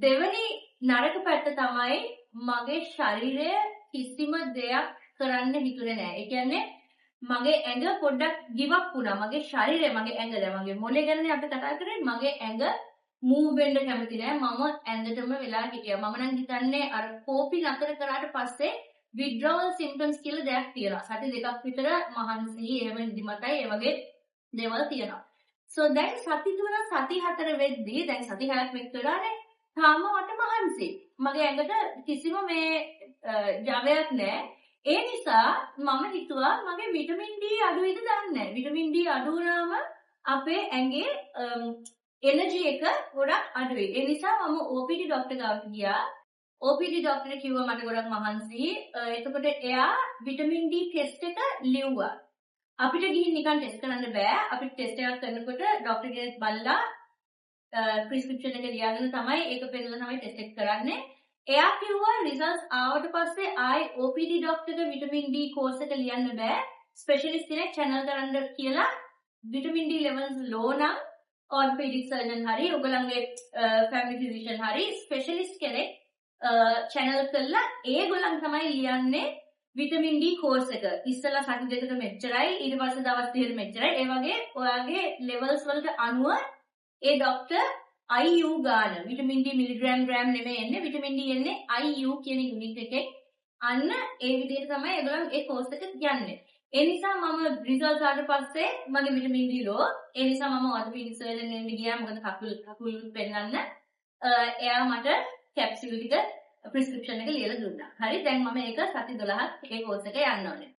දෙවනි නරක පැත්ත තමයි මගේ ශරීරය කිසිම දෙයක් කරන්න හිතුනේ නැහැ. ඒ කියන්නේ මගේ ඇඟ පොඩ්ඩක් give up වුණා. මගේ ශරීරය, මගේ ඇඟ, දැන් මගේ මොළේ ගැනනේ අපි කතා කරන්නේ. මගේ ඇඟ move වෙන්න කැමති නැහැ. මම ඇඟටම වෙලා හිටියා. මම නම් හිතන්නේ අර කෝපි නතර කරාට පස්සේ withdrawal symptoms කියලා දෙයක් තියෙනවා. සති දෙකක් විතර මහන්සි, එහෙම නිදිමතයි, ඒ වගේ දේවල් තියෙනවා. so දැන් සති 3 සති 4 වෙද්දී දැන් සති 6ක් විතරනේ. තාම මට මහන්සි. මගේ ඇඟට කිසිම මේ ජවයක් නැහැ. ඒ නිසා මම හිතුවා මගේ විටමින් D අඩු වෙයිද දන්නේ නැහැ. විටමින් D අඩු වුණාම අපේ ඇඟේ එනර්ජි එක ගොඩක් අඩු වෙයි. ඒ නිසා මම OPD ડોක්ටර් ගාවට ගියා. OPD ડોක්ටර් කිව්වා මට ගොඩක් මහන්සි. එතකොට එයා විටමින් D ටෙස්ට් එක ලිව්වා. අපිට ගිහින් නිකන් ටෙස්ට් කරන්න බෑ. අපිට ටෙස්ට් එකක් කරනකොට ડોක්ටර් කෙනෙක් බලලා ප්‍රිස්ක්‍රිප්ෂන් එක ලියාගෙන තමයි ඒක පෙන්නලා තමයි ටෙස්ට් එක කරන්නේ. එයා කිව්වා රිසල්ට්ස් ආවට පස්සේ ආයි OPD ડોක්ටර්ට විටමින් D කෝස් එක ලියන්න බෑ. ස්පෙෂලිස්ට් කෙනෙක් channel කරන්න කියලා විටමින් D levels low නම් orthopedic surgeon hari ඔයගලගේ family physician hari specialist කෙනෙක් channel කරලා ඒගොල්ලන් තමයි ලියන්නේ විටමින් D course එක. ඉස්සලා සති දෙකක මෙච්චරයි, ඊට පස්සේ දවස් 30ට මෙච්චරයි. ඒ වගේ ඔයාගේ levels වලට අනුව ඒ ડોක්ටර් IU ගාන විටමින් D මිලිග්‍රෑම් ග්‍රෑම් නෙමෙයි එන්නේ, විටමින් D එන්නේ IU කියන යුනිට් එකේ. අන්න ඒ විදිහට තමයි ඒගොල්ලන් ඒ course එක කියන්නේ. ඒ නිසා මම රිසල්ට් ආවට පස්සේ මගේ විටමින් D ලෝ. ඒ නිසා මම orthopedic surgeon කෙනෙක්ට ගියා. මොකද කකුල් පෙන්නන්න. එයා මට කැප්සියුල් ටික ප්‍රිස්ක්‍රිප්ෂන් එක ලියලා දුන්නා. හරි දැන් මම ඒක සති 12ක් ඒ කෝස් එක යන්න ඕනේ.